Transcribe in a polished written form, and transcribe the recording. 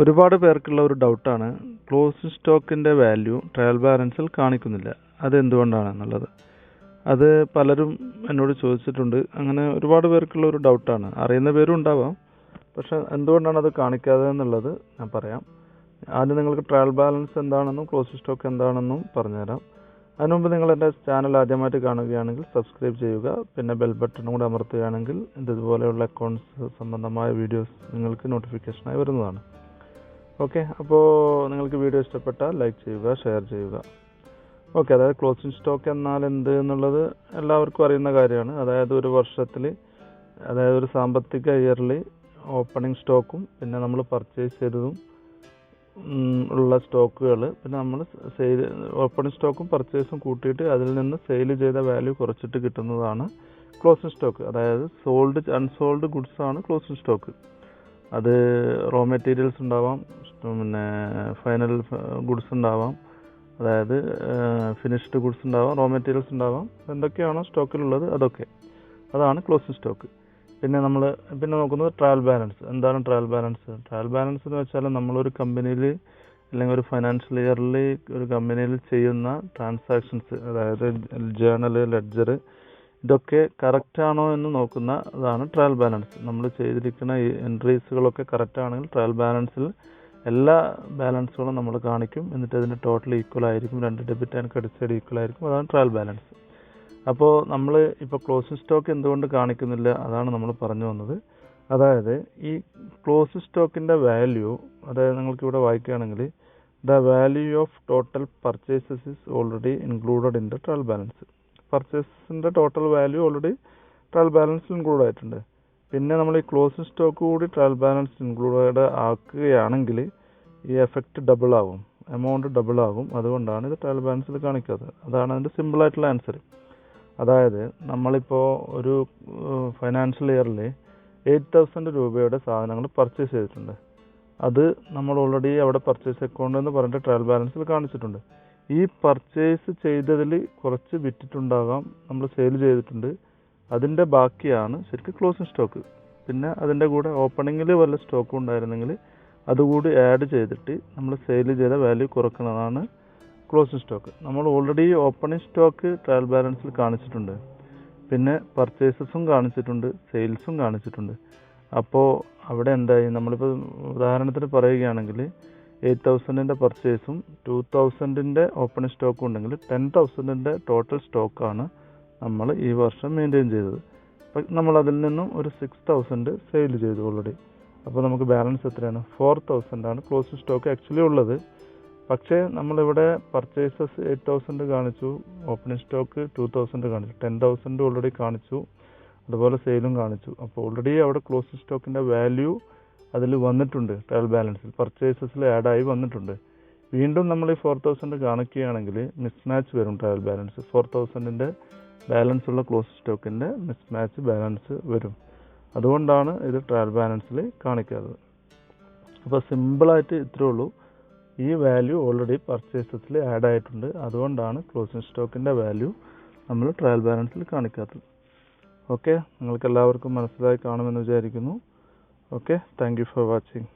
ഒരുപാട് പേർക്കുള്ള ഒരു ഡൗട്ടാണ് ക്ലോസിംഗ് സ്റ്റോക്കിൻ്റെ വാല്യൂ ട്രയൽ ബാലൻസിൽ കാണിക്കുന്നില്ല. അതെന്തുകൊണ്ടാണെന്നുള്ളത്. അത് പലരും എന്നോട് ചോദിച്ചിട്ടുണ്ട്. അങ്ങനെ ഒരുപാട് പേർക്കുള്ള ഒരു ഡൗട്ടാണ്. അറിയുന്ന പേരും ഉണ്ടാവാം. പക്ഷെ എന്തുകൊണ്ടാണ് അത് കാണിക്കാതെ എന്നുള്ളത് ഞാൻ പറയാം. ആദ്യം നിങ്ങൾക്ക് ട്രയൽ ബാലൻസ് എന്താണെന്നും ക്ലോസിംഗ് സ്റ്റോക്ക് എന്താണെന്നും പറഞ്ഞുതരാം. അതിനു മുമ്പ് നിങ്ങൾ എൻ്റെ ചാനൽ ആദ്യമായിട്ട് കാണുകയാണെങ്കിൽ സബ്സ്ക്രൈബ് ചെയ്യുക. പിന്നെ ബെൽ ബട്ടണും കൂടെ അമർത്തുകയാണെങ്കിൽ ഇതുപോലെയുള്ള അക്കൗണ്ട്സ് സംബന്ധമായ വീഡിയോസ് നിങ്ങൾക്ക് നോട്ടിഫിക്കേഷനായി വരുന്നതാണ്. ഓക്കെ, അപ്പോൾ നിങ്ങൾക്ക് വീഡിയോ ഇഷ്ടപ്പെട്ടാൽ ലൈക്ക് ചെയ്യുക, ഷെയർ ചെയ്യുക. ഓക്കെ, അതായത് ക്ലോസിംഗ് സ്റ്റോക്ക് എന്നാൽ എന്ത് എന്നുള്ളത് എല്ലാവർക്കും അറിയുന്ന കാര്യമാണ്. അതായത് ഒരു വർഷത്തിൽ, അതായത് ഒരു സാമ്പത്തിക ഇയറിൽ ഓപ്പണിംഗ് സ്റ്റോക്കും പിന്നെ നമ്മൾ പർച്ചേസ് ചെയ്തതും ഉള്ള സ്റ്റോക്കുകൾ, പിന്നെ നമ്മൾ സെയിൽ ഓപ്പണിംഗ് സ്റ്റോക്കും പർച്ചേസും കൂട്ടിയിട്ട് അതിൽ നിന്ന് സെയിൽ ചെയ്ത വാല്യൂ കുറച്ചിട്ട് കിട്ടുന്നതാണ് ക്ലോസിംഗ് സ്റ്റോക്ക്. അതായത് അൺസോൾഡ് ഗുഡ്സ് ആണ് ക്ലോസിംഗ് സ്റ്റോക്ക്. അത് റോ മെറ്റീരിയൽസ് ഉണ്ടാവാം, പിന്നെ ഫൈനൽ ഗുഡ്സ് ഉണ്ടാവാം, അതായത് ഫിനിഷ്ഡ് ഗുഡ്സ് ഉണ്ടാവാം, റോ മെറ്റീരിയൽസ് ഉണ്ടാവാം. എന്തൊക്കെയാണോ സ്റ്റോക്കിലുള്ളത് അതാണ് ക്ലോസിംഗ് സ്റ്റോക്ക്. പിന്നെ നോക്കുന്നത് ട്രയൽ ബാലൻസ്. എന്താണ് ട്രയൽ ബാലൻസ്? ട്രയൽ ബാലൻസ് എന്ന് വെച്ചാൽ നമ്മളൊരു കമ്പനിയിൽ അല്ലെങ്കിൽ ഒരു ഫൈനാൻഷ്യൽ ഇയറിൽ ഒരു കമ്പനിയിൽ ചെയ്യുന്ന ട്രാൻസാക്ഷൻസ്, അതായത് ജേണൽ, ലെഡ്ജർ, ഇതൊക്കെ കറക്റ്റാണോ എന്ന് നോക്കുന്ന അതാണ് ട്രയൽ ബാലൻസ്. നമ്മൾ ചെയ്തിരിക്കുന്ന ഈ എൻട്രീസുകളൊക്കെ കറക്റ്റ് ആണെങ്കിൽ ട്രയൽ ബാലൻസിൽ എല്ലാ ബാലൻസുകളും നമ്മൾ കാണിക്കും. എന്നിട്ട് അതിൻ്റെ ടോട്ടൽ ഈക്വൽ ആയിരിക്കും. 2 debit and credit side equal ആയിരിക്കും. അതാണ് ട്രയൽ ബാലൻസ്. അപ്പോൾ നമ്മൾ ഇപ്പോൾ ക്ലോസിംഗ് സ്റ്റോക്ക് എന്തുകൊണ്ട് കാണിക്കുന്നില്ല, അതാണ് നമ്മൾ പറഞ്ഞു വന്നത്. അതായത് ഈ ക്ലോസിംഗ് സ്റ്റോക്കിൻ്റെ വാല്യൂ, അതായത് നിങ്ങൾക്കിവിടെ വായിക്കുകയാണെങ്കിൽ the value of total purchases is already included in the trial balance. പർച്ചേസിൻ്റെ ടോട്ടൽ വാല്യൂ ഓൾറെഡി ട്രയൽ ബാലൻസിൽ ഇൻക്ലൂഡ് ആയിട്ടുണ്ട്. പിന്നെ നമ്മൾ ഈ ക്ലോസിംഗ് സ്റ്റോക്ക് കൂടി ട്രയൽ ബാലൻസ് ഇൻക്ലൂഡഡ് ആക്കുകയാണെങ്കിൽ ഈ എഫക്റ്റ് ഡബിൾ ആവും, എമൗണ്ട് ഡബിൾ ആകും. അതുകൊണ്ടാണ് ഇത് ട്രയൽ ബാലൻസിൽ കാണിക്കാത്തത്. അതാണ് അതിൻ്റെ സിമ്പിളായിട്ടുള്ള ആൻസർ. അതായത് നമ്മളിപ്പോൾ ഒരു ഫൈനാൻഷ്യൽ ഇയറിൽ 8,000 രൂപയുടെ സാധനങ്ങൾ പർച്ചേസ് ചെയ്തിട്ടുണ്ട്. അത് നമ്മൾ ഓൾറെഡി അവിടെ പർച്ചേസ് അക്കൗണ്ട് എന്ന് പറഞ്ഞിട്ട് ട്രയൽ ബാലൻസിൽ കാണിച്ചിട്ടുണ്ട്. ഈ പർച്ചേസ് ചെയ്തതിൽ കുറച്ച് വിറ്റിട്ടുണ്ടാകാം, നമ്മൾ സെയിൽ ചെയ്തിട്ടുണ്ട്. അതിൻ്റെ ബാക്കിയാണ് ശരിക്കും ക്ലോസിംഗ് സ്റ്റോക്ക്. പിന്നെ അതിൻ്റെ കൂടെ ഓപ്പണിങ്ങിൽ വല്ല സ്റ്റോക്കും ഉണ്ടായിരുന്നെങ്കിൽ അതുകൂടി ആഡ് ചെയ്തിട്ട് നമ്മൾ സെയിൽ ചെയ്ത വാല്യൂ കുറക്കുന്നതാണ് ക്ലോസിംഗ് സ്റ്റോക്ക്. നമ്മൾ ഓൾറെഡി ഓപ്പണിംഗ് സ്റ്റോക്ക് ട്രയൽ ബാലൻസിൽ കാണിച്ചിട്ടുണ്ട്, പിന്നെ പർച്ചേസസും കാണിച്ചിട്ടുണ്ട്, സെയിൽസും കാണിച്ചിട്ടുണ്ട്. അപ്പോൾ അവിടെ എന്തായി? നമ്മളിപ്പോൾ ഉദാഹരണത്തിന് പറയുകയാണെങ്കിൽ 8,000 പർച്ചേസും 2,000 ഓപ്പണിംഗ് സ്റ്റോക്കും ഉണ്ടെങ്കിൽ 10,000 ടോട്ടൽ സ്റ്റോക്കാണ് നമ്മൾ ഈ വർഷം മെയിൻറ്റെയിൻ ചെയ്തത്. അപ്പം നമ്മൾ അതിൽ നിന്നും ഒരു 6,000 സെയിൽ ചെയ്തു ഓൾറെഡി. അപ്പോൾ നമുക്ക് ബാലൻസ് എത്രയാണ്? 4,000 ആണ് ക്ലോസിംഗ് സ്റ്റോക്ക് ആക്ച്വലി ഉള്ളത്. പക്ഷേ നമ്മളിവിടെ പർച്ചേസസ് 8,000 കാണിച്ചു, ഓപ്പണിംഗ് സ്റ്റോക്ക് 2,000 കാണിച്ചു, 10,000 ഓൾറെഡി കാണിച്ചു, അതുപോലെ സെയിലും കാണിച്ചു. അപ്പോൾ ഓൾറെഡി അവിടെ ക്ലോസിംഗ് സ്റ്റോക്കിൻ്റെ വാല്യൂ അതിൽ വന്നിട്ടുണ്ട്, ട്രയൽ ബാലൻസിൽ പർച്ചേസസിൽ ആഡായി വന്നിട്ടുണ്ട്. വീണ്ടും നമ്മൾ ഈ 4,000 കാണിക്കുകയാണെങ്കിൽ മിസ്മാച്ച് വരും ട്രയൽ ബാലൻസ്. 4,000 ബാലൻസ് ഉള്ള ക്ലോസിംഗ് സ്റ്റോക്കിൻ്റെ മിസ്മാച്ച് ബാലൻസ് വരും. അതുകൊണ്ടാണ് ഇത് ട്രയൽ ബാലൻസിൽ കാണിക്കാത്തത്. അപ്പോൾ സിമ്പിളായിട്ട് ഇത്രേ ഉള്ളൂ. ഈ വാല്യൂ ഓൾറെഡി പർച്ചേസസിൽ ആഡ് ആയിട്ടുണ്ട്. അതുകൊണ്ടാണ് ക്ലോസിംഗ് സ്റ്റോക്കിൻ്റെ വാല്യൂ നമ്മൾ ട്രയൽ ബാലൻസിൽ കാണിക്കാത്തത്. ഓക്കെ, നിങ്ങൾക്ക് എല്ലാവർക്കും മനസ്സിലായി കാണുമെന്ന് വിചാരിക്കുന്നു. Okay, thank you for watching.